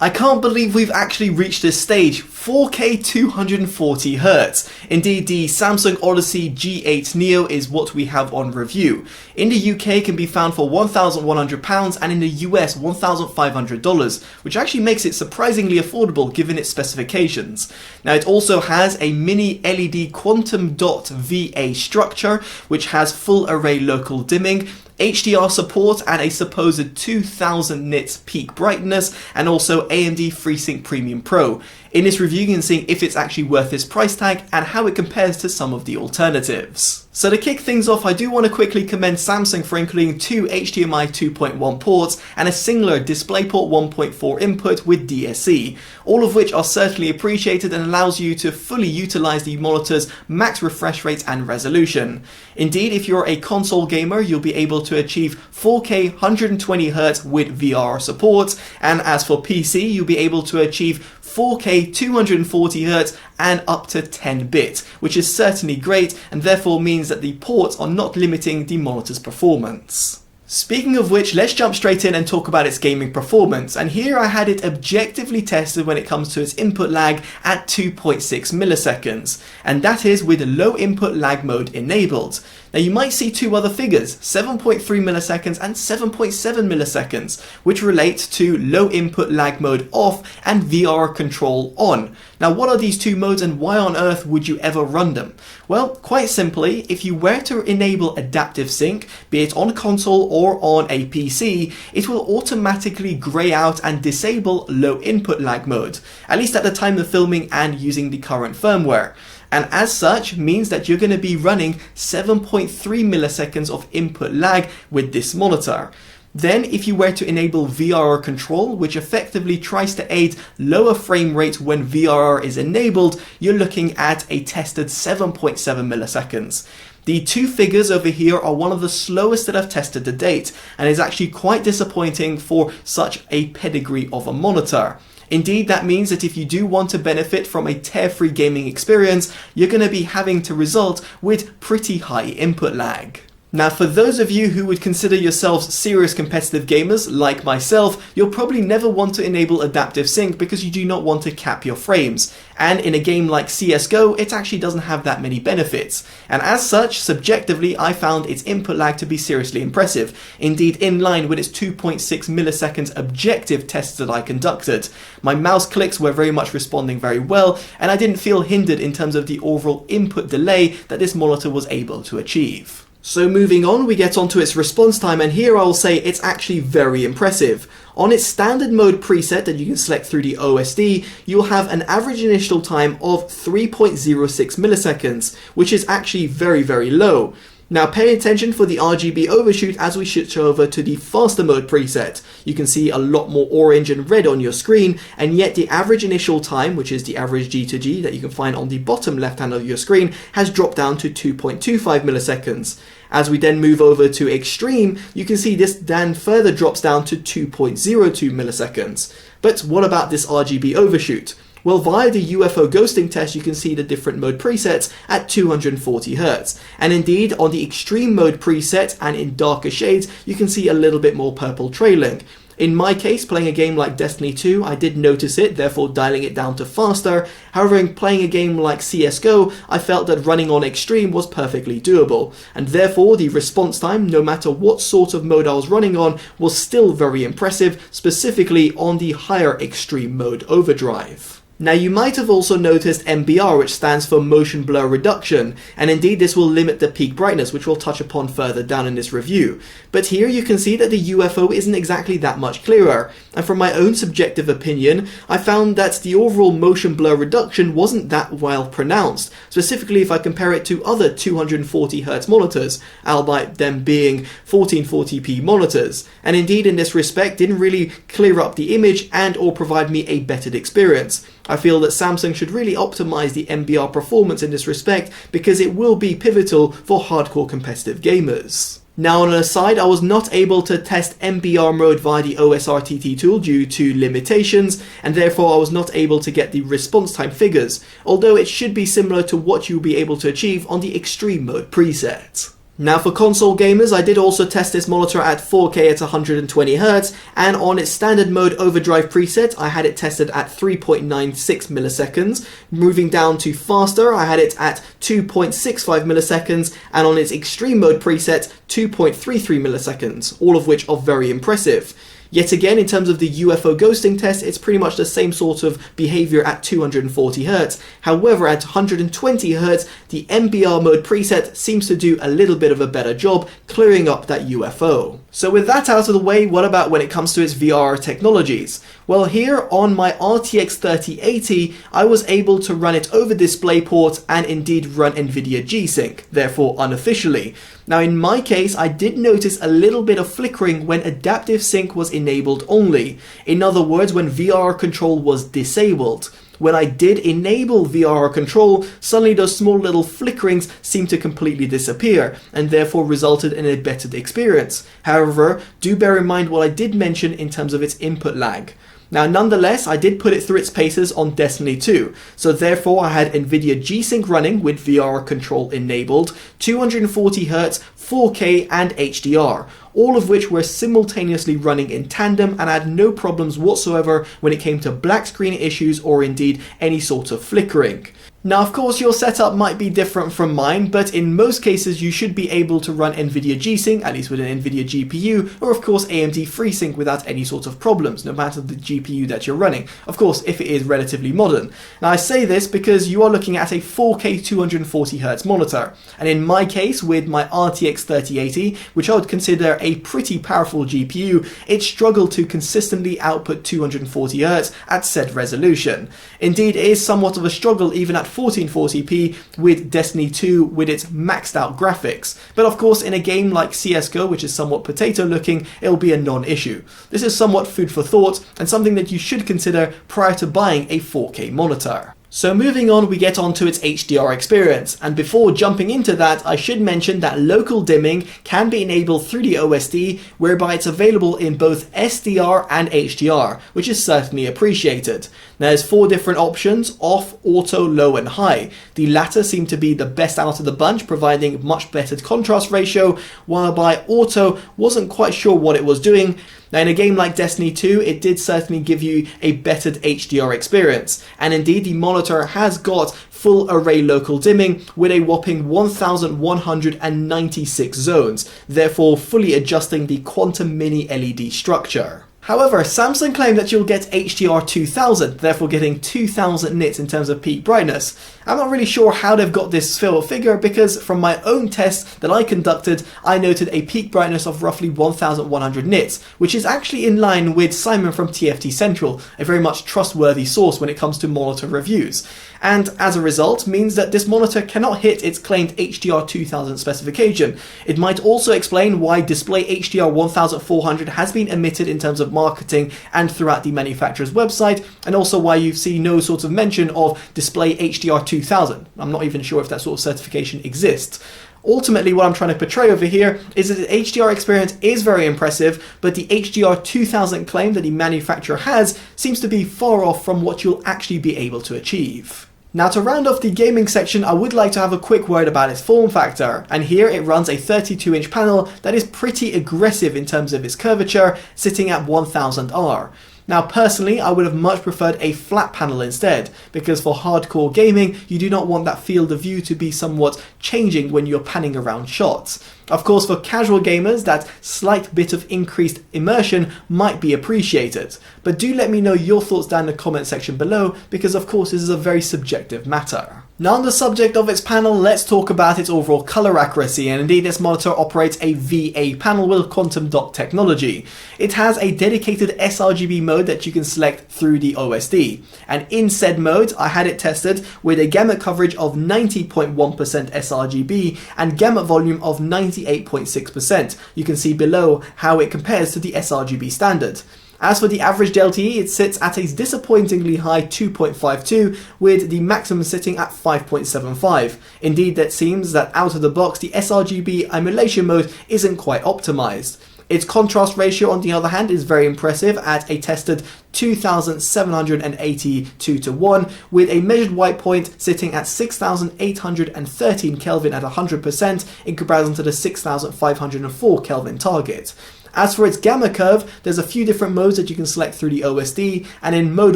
I can't believe we've actually reached this stage, 4K 240Hz. Indeed, the Samsung Odyssey G8 Neo is what we have on review. In the UK it can be found for £1,100 and in the US $1,500, which actually makes it surprisingly affordable given its specifications. Now it also has a mini LED quantum dot VA structure, which has full array local dimming, HDR support and a supposed 2000 nits peak brightness, and also AMD FreeSync Premium Pro. In this review you can see if it's actually worth this price tag and how it compares to some of the alternatives. So to kick things off, I do want to quickly commend Samsung for including two HDMI 2.1 ports and a singular DisplayPort 1.4 input with DSC, all of which are certainly appreciated and allows you to fully utilize the monitor's max refresh rate and resolution. Indeed, if you're a console gamer, you'll be able to achieve 4K 120Hz with VR support, and as for PC, you'll be able to achieve 4K 240Hz and up to 10-bit, which is certainly great and therefore means that the ports are not limiting the monitor's performance. Speaking of which, let's jump straight in and talk about its gaming performance, and here I had it objectively tested when it comes to its input lag at 2.6 milliseconds, and that is with low input lag mode enabled. Now you might see two other figures, 7.3 milliseconds and 7.7 milliseconds, which relate to low input lag mode off and VR control on. Now what are these two modes and why on earth would you ever run them? Well, quite simply, if you were to enable adaptive sync, be it on a console or on a PC, it will automatically grey out and disable low input lag mode, at least at the time of filming and using the current firmware. And as such means that you're going to be running 7.3 milliseconds of input lag with this monitor. Then if you were to enable VRR control, which effectively tries to aid lower frame rate when VRR is enabled, you're looking at a tested 7.7 milliseconds. The two figures over here are one of the slowest that I've tested to date, and is actually quite disappointing for such a pedigree of a monitor. Indeed, that means that if you do want to benefit from a tear-free gaming experience, you're going to be having to result with pretty high input lag. Now for those of you who would consider yourselves serious competitive gamers like myself, you'll probably never want to enable adaptive sync because you do not want to cap your frames. And in a game like CSGO, it actually doesn't have that many benefits. And as such, subjectively, I found its input lag to be seriously impressive. Indeed, in line with its 2.6 milliseconds objective tests that I conducted. My mouse clicks were very much responding very well, and I didn't feel hindered in terms of the overall input delay that this monitor was able to achieve. So moving on, we get onto its response time, and here I will say it's actually very impressive. On its standard mode preset that you can select through the OSD, you'll have an average initial time of 3.06 milliseconds, which is actually very low. Now pay attention for the RGB overshoot as we switch over to the faster mode preset. You can see a lot more orange and red on your screen, and yet the average initial time, which is the average G to G that you can find on the bottom left hand of your screen, has dropped down to 2.25 milliseconds. As we then move over to extreme, you can see this then further drops down to 2.02 milliseconds. But what about this RGB overshoot? Well, via the UFO ghosting test, you can see the different mode presets at 240Hz. And indeed, on the extreme mode preset and in darker shades, you can see a little bit more purple trailing. In my case, playing a game like Destiny 2, I did notice it, therefore dialing it down to faster. However, in playing a game like CSGO, I felt that running on extreme was perfectly doable. And therefore, the response time, no matter what sort of mode I was running on, was still very impressive, specifically on the higher extreme mode overdrive. Now you might have also noticed MBR, which stands for motion blur reduction, and indeed this will limit the peak brightness, which we'll touch upon further down in this review. But here you can see that the UFO isn't exactly that much clearer, and from my own subjective opinion, I found that the overall motion blur reduction wasn't that well pronounced, specifically if I compare it to other 240Hz monitors, albeit them being 1440p monitors, and indeed in this respect didn't really clear up the image and or provide me a bettered experience. I feel that Samsung should really optimize the MBR performance in this respect because it will be pivotal for hardcore competitive gamers. Now on an aside, I was not able to test MBR mode via the OSRTT tool due to limitations, and therefore I was not able to get the response time figures, although it should be similar to what you'll be able to achieve on the extreme mode preset. Now for console gamers, I did also test this monitor at 4K at 120Hz, and on its standard mode overdrive preset, I had it tested at 3.96 milliseconds. Moving down to faster, I had it at 2.65 milliseconds, and on its extreme mode preset, 2.33 milliseconds, all of which are very impressive. Yet again, in terms of the UFO ghosting test, it's pretty much the same sort of behavior at 240Hz. However, at 120Hz, the MBR mode preset seems to do a little bit of a better job clearing up that UFO. So with that out of the way, what about when it comes to its VR technologies? Well, here on my RTX 3080, I was able to run it over DisplayPort and indeed run NVIDIA G-Sync, therefore unofficially. Now in my case, I did notice a little bit of flickering when Adaptive Sync was enabled only. In other words, when VR control was disabled. When I did enable VR control, suddenly those small little flickerings seemed to completely disappear, and therefore resulted in a better experience. However, do bear in mind what I did mention in terms of its input lag. Now nonetheless, I did put it through its paces on Destiny 2, so therefore I had NVIDIA G-Sync running with VR control enabled, 240Hz, 4K and HDR, all of which were simultaneously running in tandem and had no problems whatsoever when it came to black screen issues or indeed any sort of flickering. Now of course your setup might be different from mine, but in most cases you should be able to run NVIDIA G-Sync, at least with an NVIDIA GPU, or of course AMD FreeSync without any sort of problems, no matter the GPU that you're running, of course if it is relatively modern. Now I say this because you are looking at a 4K 240Hz monitor, and in my case with my RTX 3080, which I would consider a pretty powerful GPU, it struggled to consistently output 240Hz at said resolution. Indeed, it is somewhat of a struggle even at 1440p with Destiny 2 with its maxed out graphics. But of course in a game like CSGO, which is somewhat potato looking, it'll be a non-issue. This is somewhat food for thought and something that you should consider prior to buying a 4K monitor. So moving on, we get on to its HDR experience, and before jumping into that, I should mention that local dimming can be enabled through the OSD, whereby it's available in both SDR and HDR, which is certainly appreciated. Now, there's 4 different options: off, auto, low and high. The latter seem to be the best out of the bunch, providing much better contrast ratio, while by auto wasn't quite sure what it was doing. Now in a game like Destiny 2, it did certainly give you a bettered HDR experience, and indeed the monitor has got full array local dimming with a whopping 1196 zones, therefore fully adjusting the quantum mini LED structure. However, Samsung claim that you'll get HDR 2000, therefore getting 2000 nits in terms of peak brightness. I'm not really sure how they've got this figure, because from my own test that I conducted, I noted a peak brightness of roughly 1100 nits, which is actually in line with Simon from TFT Central, a very much trustworthy source when it comes to monitor reviews. And as a result means that this monitor cannot hit its claimed HDR 2000 specification. It might also explain why display HDR 1400 has been omitted in terms of marketing and throughout the manufacturer's website, and also why you see no sort of mention of display HDR 2000. I'm not even sure if that sort of certification exists. Ultimately, what I'm trying to portray over here is that the HDR experience is very impressive, but the HDR 2000 claim that the manufacturer has seems to be far off from what you'll actually be able to achieve. Now, to round off the gaming section, I would like to have a quick word about its form factor, and here it runs a 32-inch panel that is pretty aggressive in terms of its curvature, sitting at 1000R. Now personally, I would have much preferred a flat panel instead, because for hardcore gaming, you do not want that field of view to be somewhat changing when you're panning around shots. Of course, for casual gamers, that slight bit of increased immersion might be appreciated, but do let me know your thoughts down in the comment section below, because of course this is a very subjective matter. Now on the subject of its panel, let's talk about its overall color accuracy, and indeed this monitor operates a VA panel with quantum dot technology. It has a dedicated sRGB mode that you can select through the OSD, and in said mode I had it tested with a gamut coverage of 90.1% sRGB and gamut volume of 98.6%. You can see below how it compares to the sRGB standard. As for the average DLTE, it sits at a disappointingly high 2.52, with the maximum sitting at 5.75. Indeed, that seems that out of the box the sRGB emulation mode isn't quite optimized. Its contrast ratio, on the other hand, is very impressive at a tested 2782 to 1, with a measured white point sitting at 6813 Kelvin at 100% in comparison to the 6504 Kelvin target. As for its gamma curve, there's a few different modes that you can select through the OSD, and in mode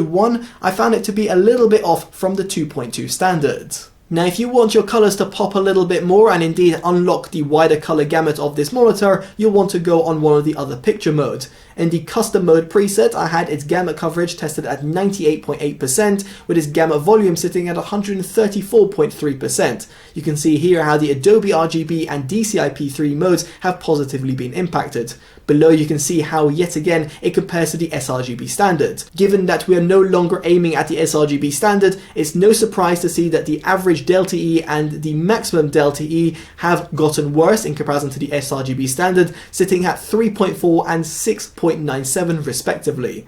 1, I found it to be a little bit off from the 2.2 standard. Now, if you want your colours to pop a little bit more and indeed unlock the wider colour gamut of this monitor, you'll want to go on one of the other picture modes. In the custom mode preset, I had its gamma coverage tested at 98.8%, with its gamma volume sitting at 134.3%. You can see here how the Adobe RGB and DCI-P3 modes have positively been impacted. Below you can see how, yet again, it compares to the sRGB standard. Given that we are no longer aiming at the sRGB standard, it's no surprise to see that the average delta E and the maximum delta E have gotten worse in comparison to the sRGB standard, sitting at 3.4 and 6.97 respectively.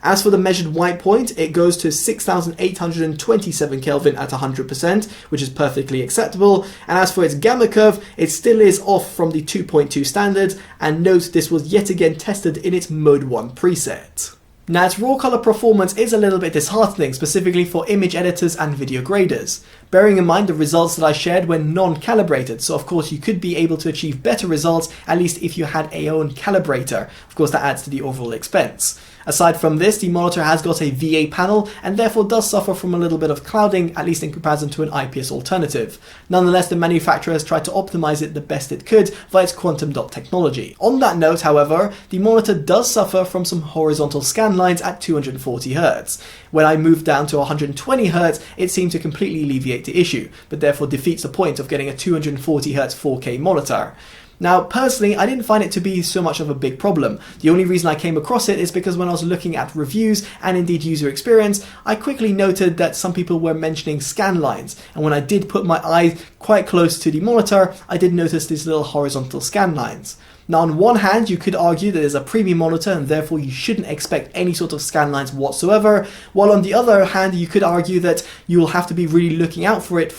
As for the measured white point, it goes to 6827 Kelvin at 100%, which is perfectly acceptable. And as for its gamma curve, it still is off from the 2.2 standard, and note this was yet again tested in its mode 1 preset. Now, its raw color performance is a little bit disheartening, specifically for image editors and video graders. Bearing in mind the results that I shared were non-calibrated, so of course you could be able to achieve better results, at least if you had a own calibrator. Of course that adds to the overall expense. Aside from this, the monitor has got a VA panel and therefore does suffer from a little bit of clouding, at least in comparison to an IPS alternative. Nonetheless, the manufacturer has tried to optimize it the best it could via its quantum dot technology. On that note, however, the monitor does suffer from some horizontal scan lines at 240Hz. When I moved down to 120Hz, it seemed to completely alleviate the issue, but therefore defeats the point of getting a 240Hz 4K monitor. Now, personally, I didn't find it to be so much of a big problem. The only reason I came across it is because when I was looking at reviews and indeed user experience, I quickly noted that some people were mentioning scan lines, and when I did put my eye quite close to the monitor, I did notice these little horizontal scan lines. Now, on one hand, you could argue that it's a premium monitor and therefore you shouldn't expect any sort of scan lines whatsoever, while on the other hand, you could argue that you will have to be really looking out for it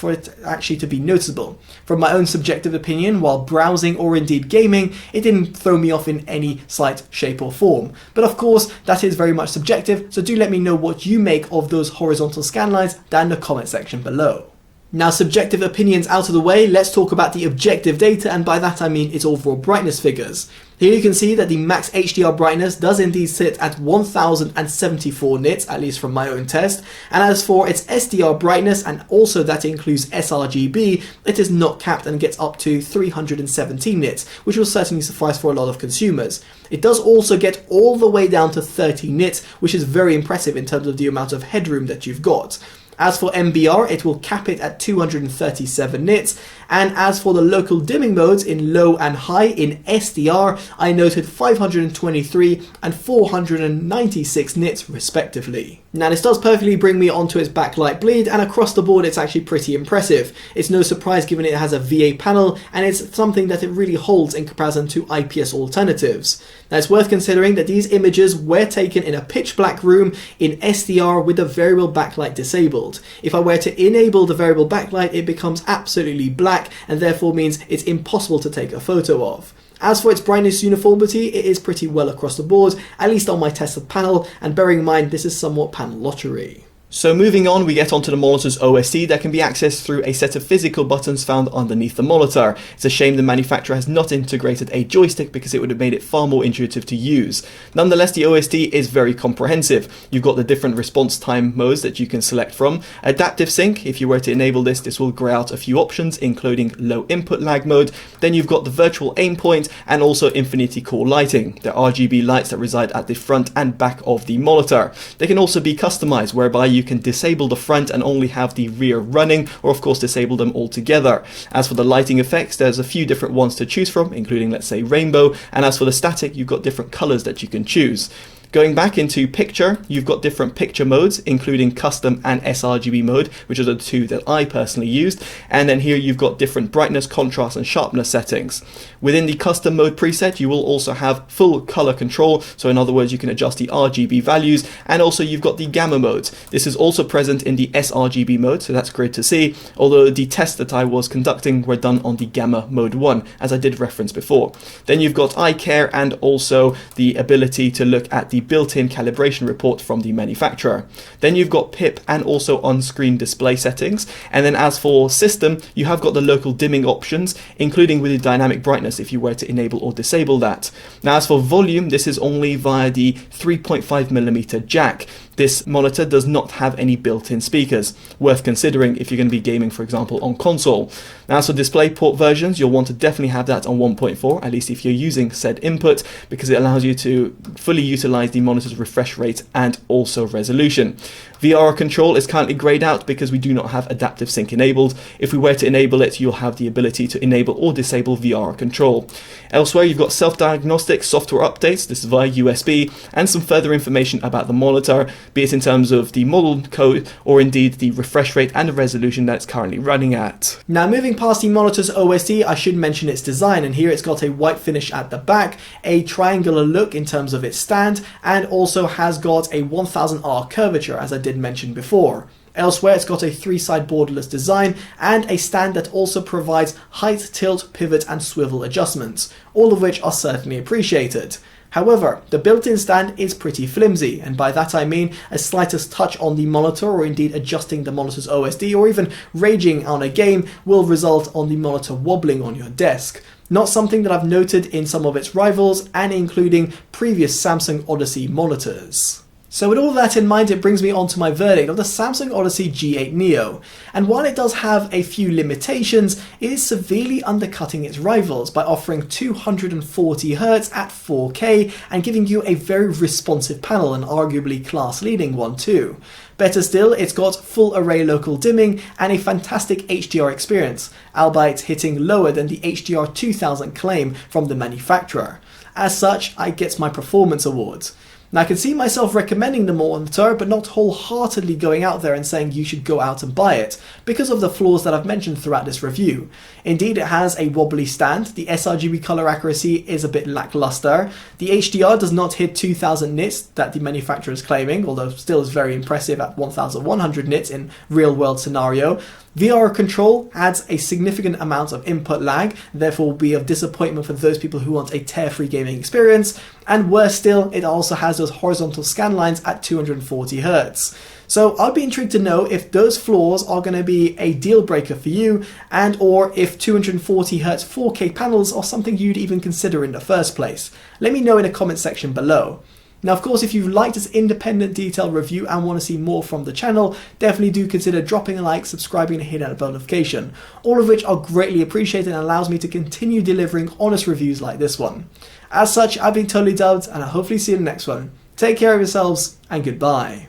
actually to be noticeable. From my own subjective opinion, while browsing or indeed gaming, it didn't throw me off in any slight shape or form. But of course, that is very much subjective, so do let me know what you make of those horizontal scan lines down in the comment section below. Now, subjective opinions out of the way, let's talk about the objective data, and by that I mean its overall brightness figures. Here you can see that the max HDR brightness does indeed sit at 1074 nits, at least from my own test, and as for its SDR brightness, and also that includes sRGB, it is not capped and gets up to 317 nits, which will certainly suffice for a lot of consumers. It does also get all the way down to 30 nits, which is very impressive in terms of the amount of headroom that you've got. As for MBR, it will cap it at 237 nits, and as for the local dimming modes in low and high in SDR, I noted 523 and 496 nits respectively. Now, this does perfectly bring me onto its backlight bleed, and across the board it's actually pretty impressive. It's no surprise given it has a VA panel, and it's something that it really holds in comparison to IPS alternatives. Now, it's worth considering that these images were taken in a pitch black room in SDR with the variable backlight disabled. If I were to enable the variable backlight, it becomes absolutely black and therefore means it's impossible to take a photo of. As for its brightness uniformity, it is pretty well across the board, at least on my tested panel, and bearing in mind this is somewhat panel lottery. So moving on, we get onto the monitor's OSD that can be accessed through a set of physical buttons found underneath the monitor. It's a shame the manufacturer has not integrated a joystick because it would have made it far more intuitive to use. Nonetheless, the OSD is very comprehensive. You've got the different response time modes that you can select from. Adaptive Sync, if you were to enable this will grey out a few options, including low input lag mode. Then you've got the virtual aim point and also infinity core lighting, the RGB lights that reside at the front and back of the monitor. They can also be customized, whereby you can disable the front and only have the rear running, or of course disable them altogether. As for the lighting effects, there's a few different ones to choose from, including, let's say, rainbow, and as for the static, you've got different colors that you can choose. Going back into picture, you've got different picture modes, including custom and sRGB mode, which are the two that I personally used. And then here you've got different brightness, contrast, and sharpness settings. Within the custom mode preset, you will also have full color control. So in other words, you can adjust the RGB values, and also you've got the gamma mode. This is also present in the sRGB mode, so that's great to see, although the tests that I was conducting were done on the gamma mode 1, as I did reference before. Then you've got eye care and also the ability to look at the built-in calibration report from the manufacturer. Then you've got PIP and also on-screen display settings. And then as for system, you have got the local dimming options, including with the dynamic brightness if you were to enable or disable that. Now as for volume, this is only via the 3.5mm jack. This monitor does not have any built-in speakers, worth considering if you're going to be gaming, for example, on console. Now, as for DisplayPort versions, you'll want to definitely have that on 1.4, at least if you're using said input, because it allows you to fully utilize the monitor's refresh rate and also resolution. VR control is currently grayed out because we do not have adaptive sync enabled. If we were to enable it, you'll have the ability to enable or disable VR control. Elsewhere, you've got self-diagnostic software updates, this is via USB, and some further information about the monitor, be it in terms of the model code or indeed the refresh rate and the resolution that it's currently running at. Now moving past the monitor's OSD, I should mention its design, and here it's got a white finish at the back, a triangular look in terms of its stand, and also has got a 1000R curvature, as I did mention before. Elsewhere, it's got a 3-side borderless design and a stand that also provides height, tilt, pivot, and swivel adjustments, all of which are certainly appreciated. However, the built-in stand is pretty flimsy, and by that I mean a slightest touch on the monitor or indeed adjusting the monitor's OSD or even raging on a game will result on the monitor wobbling on your desk. Not something that I've noted in some of its rivals and including previous Samsung Odyssey monitors. So with all that in mind, it brings me on to my verdict of the Samsung Odyssey G8 Neo. And while it does have a few limitations, it is severely undercutting its rivals by offering 240Hz at 4K and giving you a very responsive panel, and arguably class-leading one too. Better still, it's got full array local dimming and a fantastic HDR experience, albeit hitting lower than the HDR 2000 claim from the manufacturer. As such, it gets my performance awards. Now I can see myself recommending the monitor, but not wholeheartedly going out there and saying you should go out and buy it, because of the flaws that I've mentioned throughout this review. Indeed, it has a wobbly stand, the sRGB color accuracy is a bit lackluster, the HDR does not hit 2000 nits that the manufacturer is claiming, although still is very impressive at 1100 nits in real world scenario. VR control adds a significant amount of input lag, therefore will be of disappointment for those people who want a tear-free gaming experience, and worse still, it also has those horizontal scan lines at 240Hz. So I'd be intrigued to know if those flaws are going to be a deal breaker for you, and or if 240Hz 4K panels are something you'd even consider in the first place. Let me know in the comment section below. Now, of course, if you've liked this independent detailed review and want to see more from the channel, definitely do consider dropping a like, subscribing, and hitting that bell notification, all of which are greatly appreciated and allows me to continue delivering honest reviews like this one. As such, I've been Totally Dubbed, and I'll hopefully see you in the next one. Take care of yourselves, and goodbye.